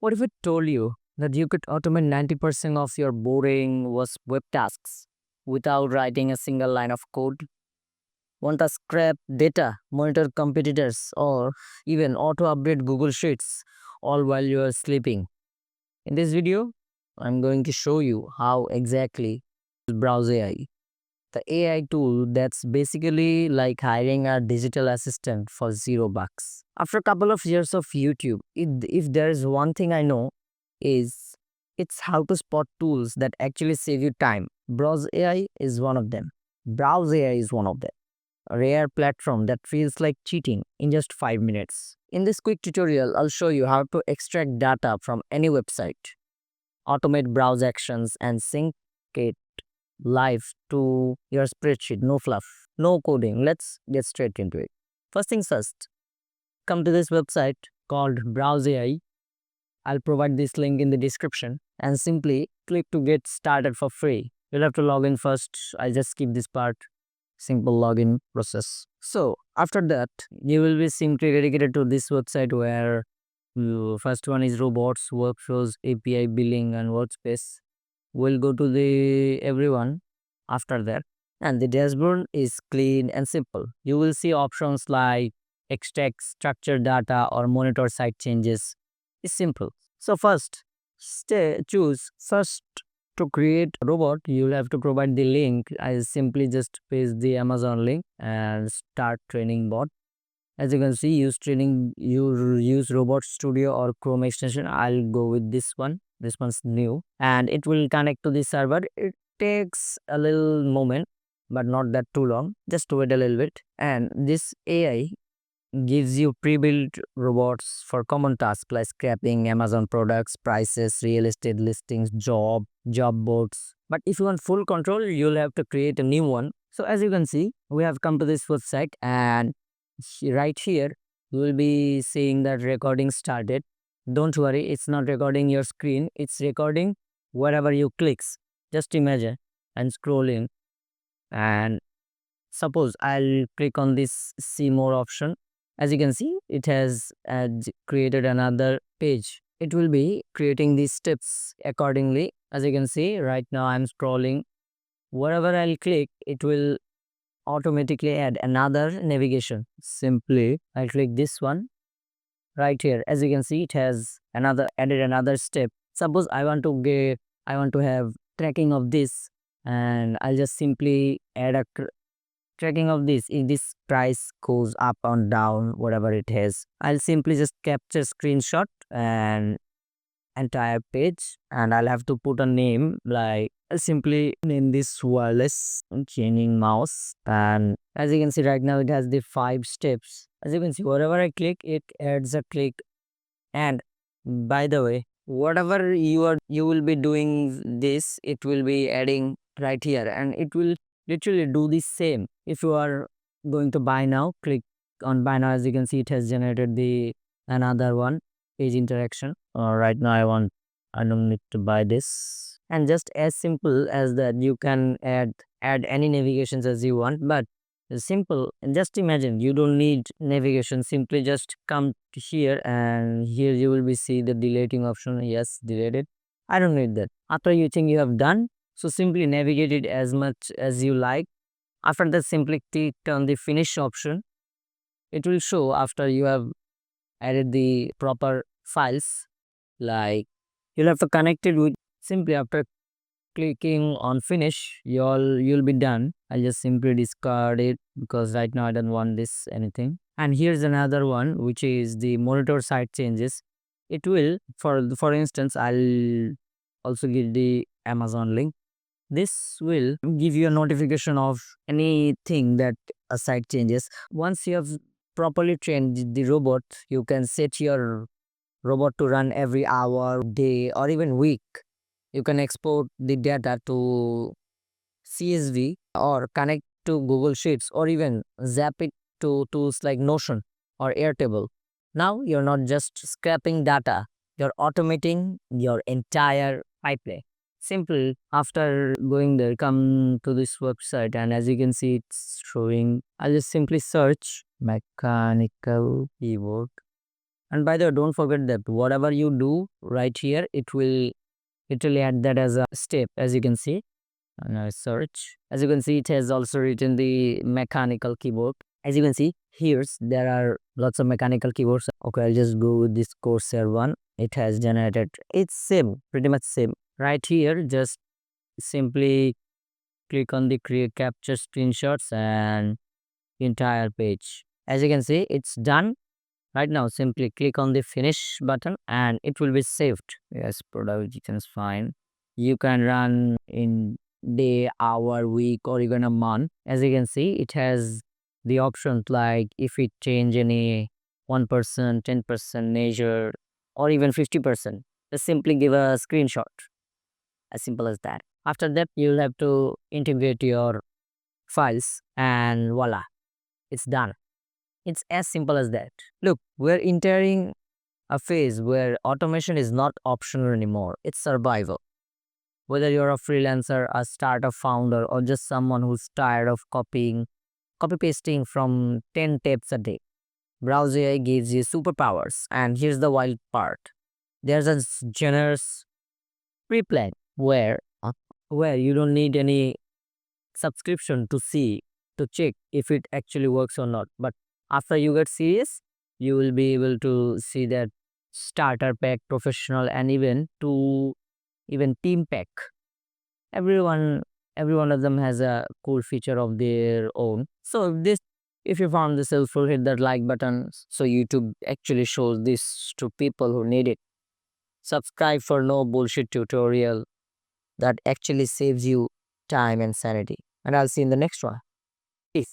What if I told you that you could automate 90% of your boring was web tasks without writing a single line of code? Want to scrap data, monitor competitors, or even auto update Google Sheets all while you are sleeping? In this video, I'm going to show you how exactly to browse AI. The AI tool that's basically like hiring a digital assistant for $0. After a couple of years of YouTube, if there is one thing I know, is it's how to spot tools that actually save you time. Browse AI is one of them. Browse AI is one of them. A rare platform that feels like cheating in just 5 minutes. In this quick tutorial, I'll show you how to extract data from any website, automate browse actions, and sync it live to your spreadsheet. No fluff, no coding. Let's get straight into it. First things first, come to this website called Browse AI. I'll provide this link in the description and simply click to get started for free. You'll have to log in first. I'll just skip this part. Simple login process. So after that, you will be simply dedicated to this website where first one is robots, workflows, API, billing, and workspace. We'll go to the everyone after that, and the dashboard is clean and simple. You will see options like extract structured data or monitor site changes. It's simple. So first, choose first. To create a robot, you'll have to provide the link. I simply just paste the Amazon link and start training bot. As you can see, you use Robot Studio or Chrome extension. I'll go with this one. This one's new and it will connect to the server. It takes a little moment, but not that too long. Just wait a little bit. And this AI gives you pre-built robots for common tasks like scrapping Amazon products, prices, real estate listings, job boards. But if you want full control, you'll have to create a new one. So as you can see, we have come to this website and right here, you will be seeing that recording started. Don't worry, it's not recording your screen. It's recording wherever you clicks. Just imagine and scrolling and suppose I'll click on this see more option. As you can see, it has created another page. It will be creating these steps accordingly. As you can see, right now I'm scrolling. Wherever I'll click, it will automatically add another navigation. Simply, I'll click this one right here. As you can see, it has added another step. Suppose I want to have tracking of this, and I'll just simply add a tracking of this. If this price goes up or down, whatever it has, I'll simply just capture screenshot and entire page, and I'll have to put a name like I'll simply name this wireless changing mouse. And as you can see right now, it has the 5 steps. As you can see, wherever I click, it adds a click. And by the way, whatever you will be doing this, it will be adding right here, and it will literally do the same. If you are going to buy now, click on buy now. As you can see, it has generated the another one page interaction. Right now I don't need to buy this. And just as simple as that, you can add any navigations as you want, but it's simple. And just imagine you don't need navigation. Simply just come to here, and here you will be see the deleting option. Yes, deleted. I don't need that. After you think you have done, so simply navigate it as much as you like. After that, simply click on the finish option. It will show after you have added the proper files. Like you'll have to connect it with simply after clicking on finish, you'll be done. I'll just simply discard it because right now I don't want this anything. And here's another one, which is the monitor site changes. It will, for instance, I'll also give the Amazon link. This will give you a notification of anything that a site changes. Once you have properly trained the robot, you can set your robot to run every hour, day, or even week. You can export the data to CSV or connect to Google Sheets or even zap it to tools like Notion or Airtable. Now you're not just scraping data, you're automating your entire pipeline. Simple. After going there, come to this website, and as you can see, it's showing. I'll just simply search mechanical keyboard And by the way, don't forget that whatever you do right here, it will add that as a step, as you can see. And I search. As you can see, it has also written the mechanical keyboard. As you can see, here's there are lots of mechanical keyboards. Okay, I'll just go with this Corsair one. It has generated. It's same, pretty much same. Right here, just simply click on the create capture screenshots and entire page. As you can see, it's done. Right now, simply click on the finish button and it will be saved. Yes, production is fine. You can run in day, hour, week, or even a month. As you can see, it has the options like if it change any 1%, 10% measure, or even 50%. Just simply give a screenshot. As simple as that. After that, you'll have to integrate your files and voila, it's done. It's as simple as that. Look, we're entering a phase where automation is not optional anymore. It's survival. Whether you're a freelancer, a startup founder, or just someone who's tired of copy pasting from 10 tapes a day, Browse AI gives you superpowers. And here's the wild part. There's a generous pre-plan where you don't need any subscription to check if it actually works or not. But after you get serious, you will be able to see that starter pack, professional, and even team pack. Everyone every one of them has a cool feature of their own. So if you found this helpful, hit that like button so YouTube actually shows this to people who need it. Subscribe for no bullshit tutorial that actually saves you time and sanity. And I'll see you in the next one. Peace.